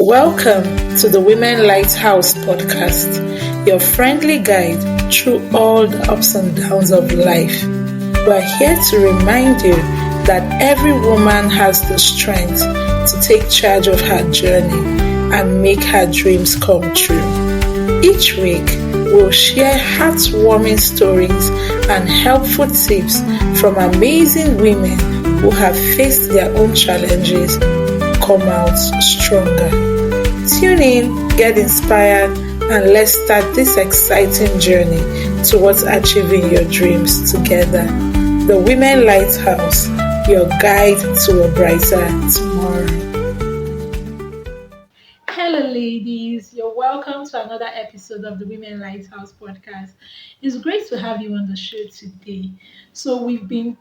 Welcome to the Women Lighthouse podcast, your friendly guide through all the ups and downs of life. We're here to remind you that every woman has the strength to take charge of her journey and make her dreams come true. Each week, we'll share heartwarming stories and helpful tips from amazing women who have faced their own challenges come out stronger. Tune in, get inspired, and let's start this exciting journey towards achieving your dreams together. The Women Lighthouse, your guide to a brighter tomorrow. Hello, ladies. You're welcome to another episode of the Women Lighthouse podcast. It's great to have you on the show today. So, we've been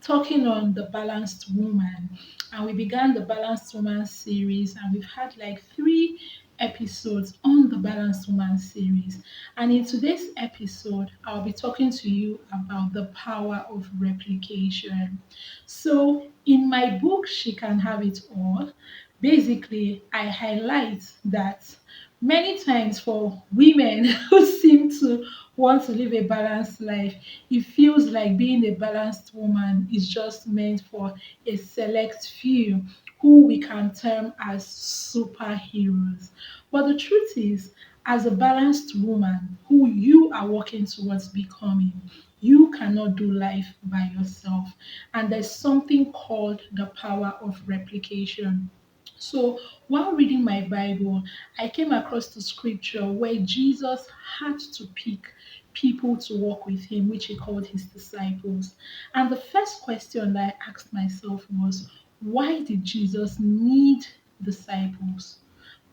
talking on the balanced woman, and we began the balanced woman series, and we've had like 3 episodes on the balanced woman series. And in today's episode, I'll be talking to you about the power of replication. So, in my book, She Can Have It All, basically, I highlight that many times for women who seem to want to live a balanced life, it feels like being a balanced woman is just meant for a select few who we can term as superheroes. But the truth is, as a balanced woman who you are working towards becoming, you cannot do life by yourself. And there's something called the power of replication. So, while reading my Bible, I came across the scripture where Jesus had to pick people to walk with him, which he called his disciples. And the first question that I asked myself was, why did Jesus need disciples?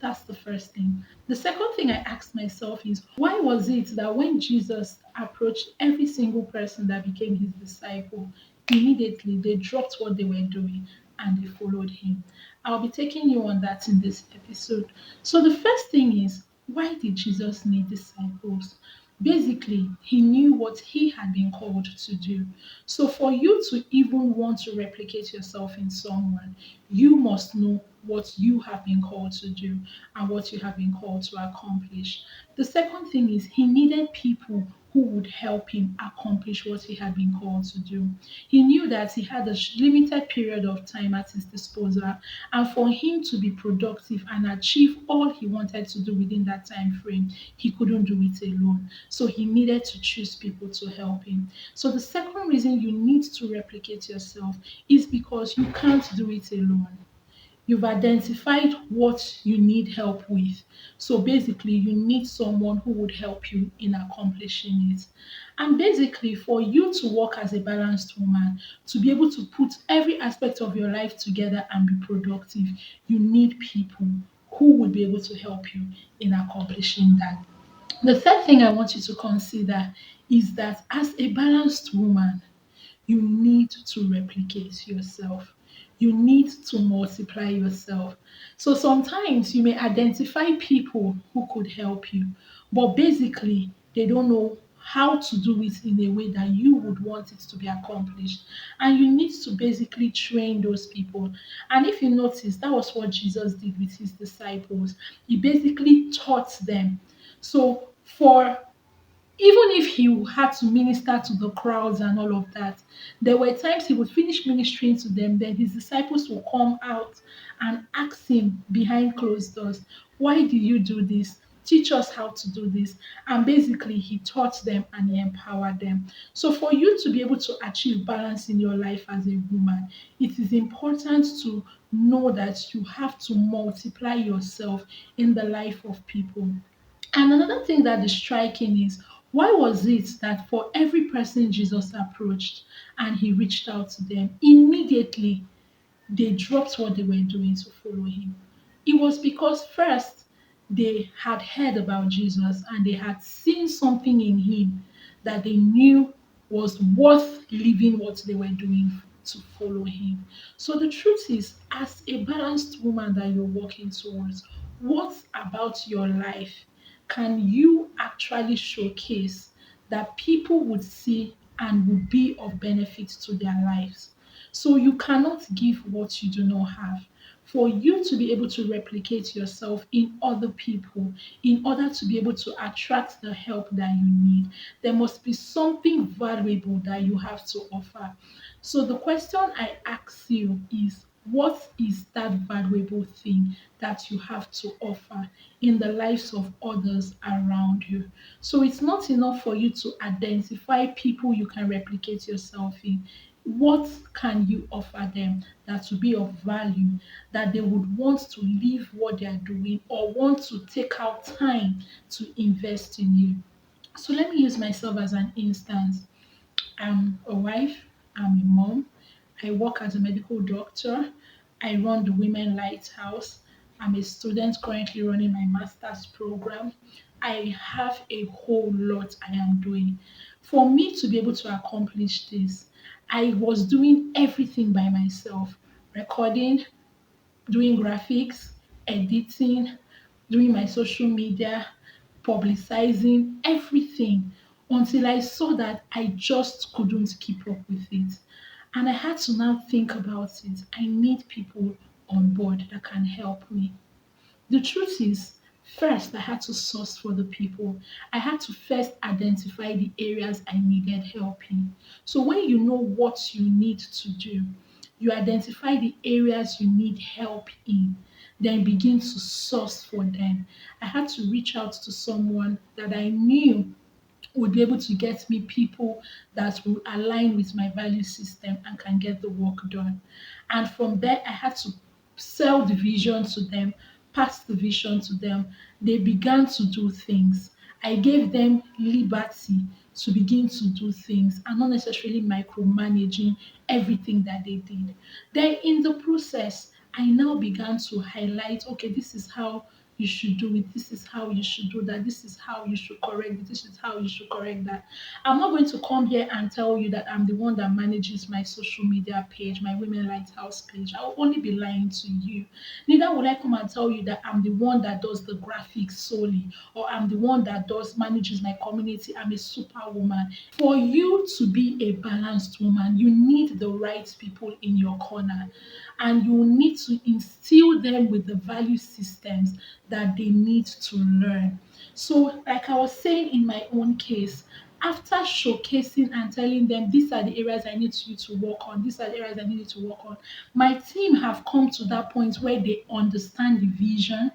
That's the first thing. The second thing I asked myself is, why was it that when Jesus approached every single person that became his disciple, immediately they dropped what they were doing and they followed him? I'll be taking you on that in this episode. So, the first thing is, why did Jesus need disciples? Basically, he knew what he had been called to do. So, for you to even want to replicate yourself in someone, you must know what you have been called to do and what you have been called to accomplish. The second thing is, he needed people who would help him accomplish what he had been called to do. He knew that he had a limited period of time at his disposal, and for him to be productive and achieve all he wanted to do within that time frame, he couldn't do it alone. So he needed to choose people to help him. So the second reason you need to replicate yourself is because you can't do it alone. You've identified what you need help with. So basically, you need someone who would help you in accomplishing it. And basically, for you to work as a balanced woman, to be able to put every aspect of your life together and be productive, you need people who would be able to help you in accomplishing that. The third thing I want you to consider is that as a balanced woman, you need to replicate yourself. You need to multiply yourself. So sometimes you may identify people who could help you, but basically they don't know how to do it in a way that you would want it to be accomplished. And you need to basically train those people. And if you notice, that was what Jesus did with his disciples. He basically taught them. So for even if he had to minister to the crowds and all of that, there were times he would finish ministering to them, then his disciples would come out and ask him behind closed doors, why do you do this? Teach us how to do this. And basically, he taught them and he empowered them. So, for you to be able to achieve balance in your life as a woman, it is important to know that you have to multiply yourself in the life of people. And another thing that is striking is, why was it that for every person Jesus approached and he reached out to them, immediately they dropped what they were doing to follow him? It was because first they had heard about Jesus and they had seen something in him that they knew was worth leaving what they were doing to follow him. So the truth is, as a balanced woman that you're working towards, what about your life can you actually showcase that people would see and would be of benefit to their lives? So you cannot give what you do not have. for you to be able to replicate yourself in other people, in order to be able to attract the help that you need, there must be something valuable that you have to offer. So the question I ask you is, what is that valuable thing that you have to offer in the lives of others around you? So it's not enough for you to identify people you can replicate yourself in. What can you offer them that will be of value, that they would want to leave what they are doing or want to take out time to invest in you? So let me use myself as an instance. I'm a wife, I'm a mom, I work as a medical doctor, I run the Women Lighthouse, I'm a student currently running my master's program. I have a whole lot I am doing. For me to be able to accomplish this, I was doing everything by myself, recording, doing graphics, editing, doing my social media, publicizing, everything until I saw that I just couldn't keep up with it. And I had to now think about it. I need people on board that can help me. The truth is, first, I had to source for the people. I had to first identify the areas I needed help in. So, when you know what you need to do, you identify the areas you need help in, then begin to source for them. I had to reach out to someone that I knew would be able to get me people that will align with my value system and can get the work done. And from there, I had to sell the vision to them, pass the vision to them. They began to do things. I gave them liberty to begin to do things and not necessarily micromanaging everything that they did. Then, in the process, I now began to highlight, okay, this is how you should do it, this is how you should do that, this is how you should correct it, this is how you should correct that. I'm not going to come here and tell you that I'm the one that manages my social media page, my Women Lighthouse page. I'll only be lying to you. Neither will I come and tell you that I'm the one that does the graphics solely, or I'm the one that does manages my community. I'm a superwoman. For you to be a balanced woman, you need the right people in your corner, and you need to instill them with the value systems that they need to learn. So, like I was saying in my own case, after showcasing and telling them these are the areas I need you to work on, these are the areas I need you to work on, my team have come to that point where they understand the vision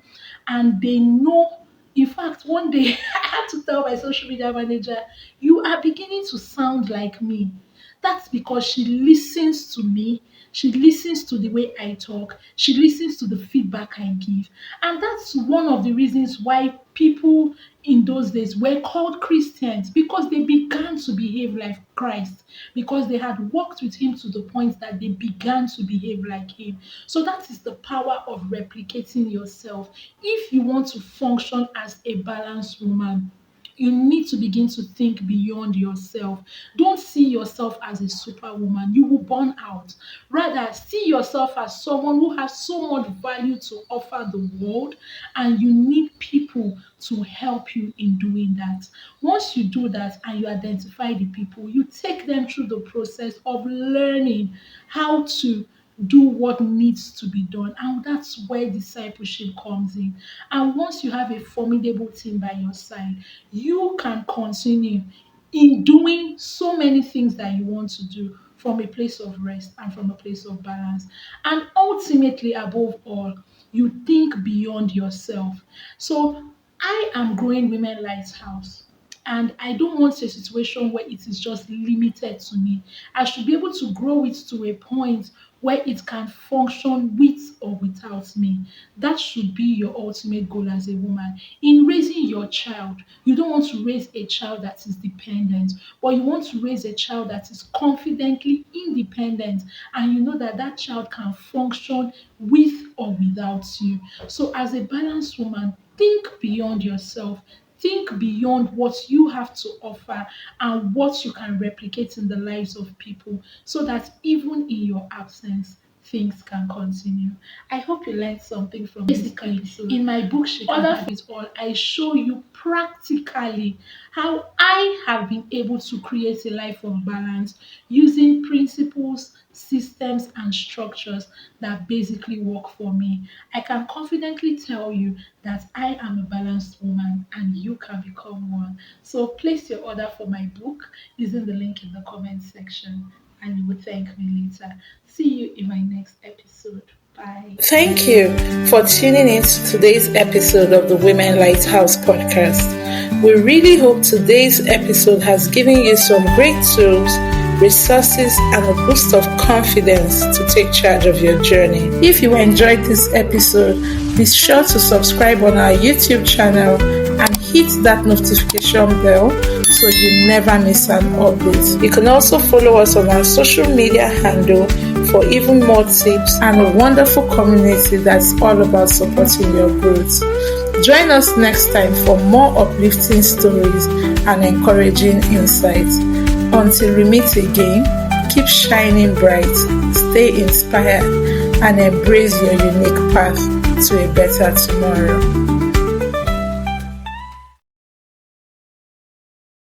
and they know. In fact, one day I had to tell my social media manager, you are beginning to sound like me. That's because she listens to me. She listens to the way I talk. She listens to the feedback I give. And that's one of the reasons why people in those days were called Christians, because they began to behave like Christ, because they had walked with him to the point that they began to behave like him. So that is the power of replicating yourself. If you want to function as a balanced woman, you need to begin to think beyond yourself. Don't see yourself as a superwoman. You will burn out. Rather, see yourself as someone who has so much value to offer the world, and you need people to help you in doing that. Once you do that and you identify the people, you take them through the process of learning how to do what needs to be done. And that's where discipleship comes in. And once you have a formidable team by your side, you can continue in doing so many things that you want to do from a place of rest and from a place of balance. And ultimately, above all, you think beyond yourself. So I am growing Women Lighthouse. And I don't want a situation where it is just limited to me. I should be able to grow it to a point where it can function with or without me. That should be your ultimate goal as a woman. In raising your child, you don't want to raise a child that is dependent, but you want to raise a child that is confidently independent, and you know that that child can function with or without you. So, as a balanced woman, think beyond yourself. Think beyond what you have to offer and what you can replicate in the lives of people, so that even in your absence, things can continue. I hope you learned something from this episode. In my book, Other for It All, I show you practically how I have been able to create a life of balance using principles, systems, and structures that basically work for me. I can confidently tell you that I am a balanced woman and you can become one. So place your order for my book using the link in the comment section and you will thank me later. See you in my next episode. Bye. Thank you for tuning in to today's episode of the Women Lighthouse podcast. We really hope today's episode has given you some great tools, resources, and a boost of confidence to take charge of your journey. If you enjoyed this episode, be sure to subscribe on our YouTube channel and hit that notification bell so you never miss an update. You can also follow us on our social media handle for even more tips and a wonderful community that's all about supporting your growth. Join us next time for more uplifting stories and encouraging insights. Until we meet again, keep shining bright, stay inspired, and embrace your unique path to a better tomorrow.